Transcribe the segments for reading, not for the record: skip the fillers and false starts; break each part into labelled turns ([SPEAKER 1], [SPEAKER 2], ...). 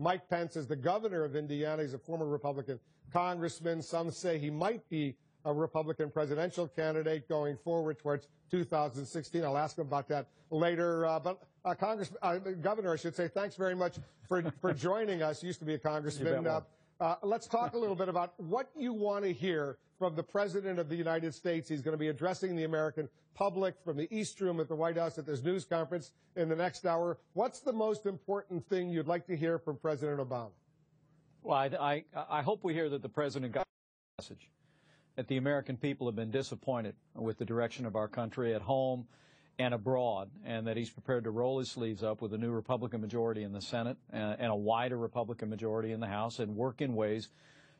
[SPEAKER 1] Mike Pence is the governor of Indiana. He's a former Republican congressman. Some say he might be a Republican presidential candidate going forward towards 2016. I'll ask him about that later. Governor, I should say, thanks very much for joining us. You used to be a congressman. Let's talk a little bit about what you want to hear from the President of the United States. He's going to be addressing the American public from the East Room at the White House at this news conference in the next hour. What's the most important thing you'd like to hear from President Obama?
[SPEAKER 2] Well, I hope we hear that the President got the message, that the American people have been disappointed with the direction of our country at home and abroad, and that he's prepared to roll his sleeves up with a new Republican majority in the Senate and a wider Republican majority in the House and work in ways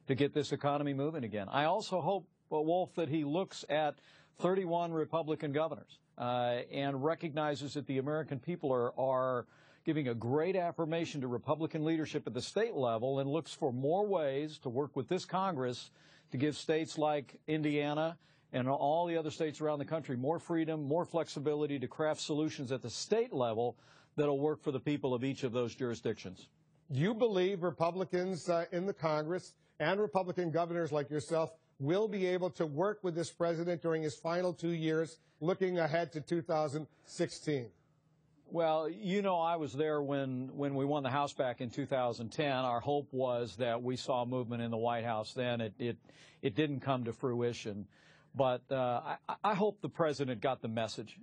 [SPEAKER 2] to get this economy moving again. I also hope, Wolf, that he looks at 31 Republican governors and recognizes that the American people are giving a great affirmation to Republican leadership at the state level and looks for more ways to work with this Congress to give states like Indiana and all the other states around the country more freedom, more flexibility to craft solutions at the state level that'll work for the people of each of those jurisdictions.
[SPEAKER 1] You believe Republicans in the Congress and Republican governors like yourself will be able to work with this president during his final 2 years, looking ahead to 2016?
[SPEAKER 2] Well, you know, I was there when we won the House back in 2010. Our hope was that we saw movement in the White House then. It didn't come to fruition. But I hope the president got the message.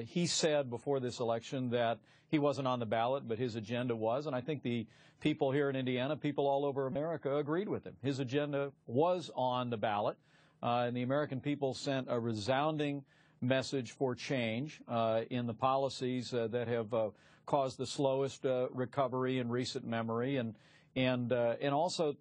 [SPEAKER 2] He said before this election that he wasn't on the ballot, but his agenda was. And I think the people here in Indiana, people all over America, agreed with him. His agenda was on the ballot, and the American people sent a resounding message for change in the policies that have caused the slowest recovery in recent memory. And also,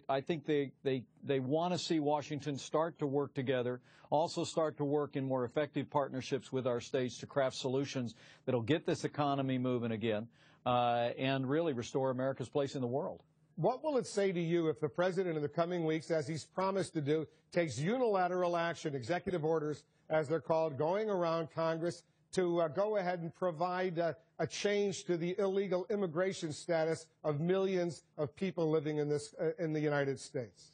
[SPEAKER 2] I think they want to see Washington start to work together, also start to work in more effective partnerships with our states to craft solutions that'll get this economy moving again and really restore America's place in the world.
[SPEAKER 1] What will it say to you if the president in the coming weeks, as he's promised to do, takes unilateral action, executive orders, as they're called, going around Congress to go ahead and provide a change to the illegal immigration status of millions of people living in the United States?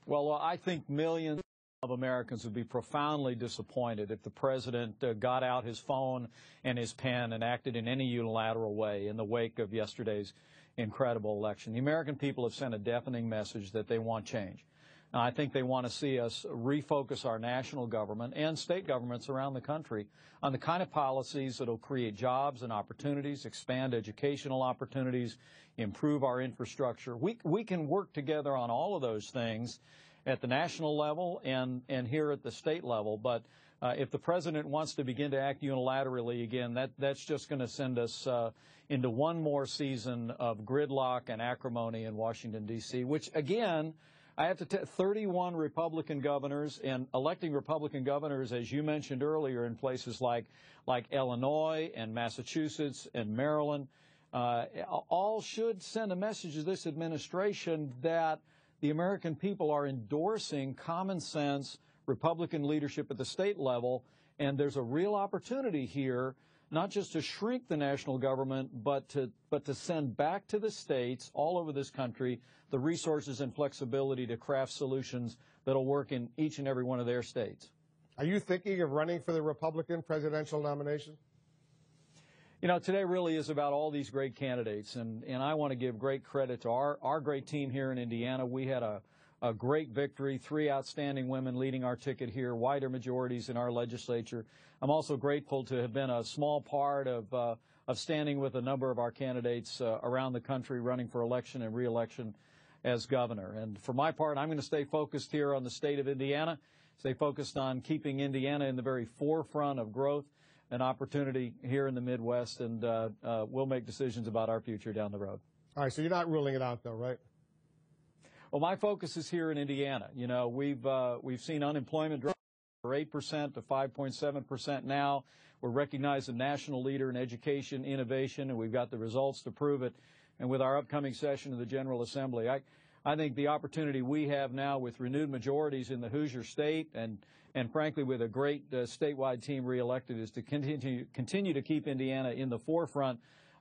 [SPEAKER 2] Well, I think millions of Americans would be profoundly disappointed if the president got out his phone and his pen and acted in any unilateral way in the wake of yesterday's incredible election. The American people have sent a deafening message that they want change. Now, I think they want to see us refocus our national government and state governments around the country on the kind of policies that will create jobs and opportunities, expand educational opportunities, improve our infrastructure. We can work together on all of those things at the national level and here at the state level. But if the president wants to begin to act unilaterally again, that's just going to send us into one more season of gridlock and acrimony in Washington, D.C., which, again, I have to tell 31 Republican governors, and electing Republican governors, as you mentioned earlier, in places like Illinois and Massachusetts and Maryland, all should send a message to this administration that the American people are endorsing common sense Republican leadership at the state level, and there's a real opportunity here not just to shrink the national government, but to send back to the states all over this country the resources and flexibility to craft solutions that'll work in each and every one of their states.
[SPEAKER 1] Are you thinking of running for the Republican presidential nomination?
[SPEAKER 2] You know, today really is about all these great candidates, and I want to give great credit to our great team here in Indiana. We had a great victory, 3 outstanding women leading our ticket here, wider majorities in our legislature. I'm also grateful to have been a small part of standing with a number of our candidates around the country running for election and re-election as governor. And for my part, I'm going to stay focused here on the state of Indiana, stay focused on keeping Indiana in the very forefront of growth and opportunity here in the Midwest, and we'll make decisions about our future down the road.
[SPEAKER 1] All right, so you're not ruling it out, though, right?
[SPEAKER 2] Well, my focus is here in Indiana. You know, we've seen unemployment drop from 8% to 5.7% now. We're recognized as a national leader in education, innovation, and we've got the results to prove it. And with our upcoming session of the General Assembly, I think the opportunity we have now with renewed majorities in the Hoosier State and frankly with a great statewide team reelected is to continue to keep Indiana in the forefront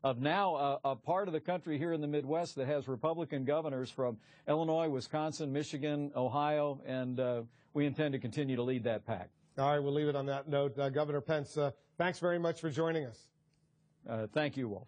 [SPEAKER 2] of now a part of the country here in the Midwest that has Republican governors from Illinois, Wisconsin, Michigan, Ohio, and we intend to continue to lead that pack.
[SPEAKER 1] All right, we'll leave it on that note. Governor Pence, thanks very much for joining us.
[SPEAKER 2] Thank you, Wolf.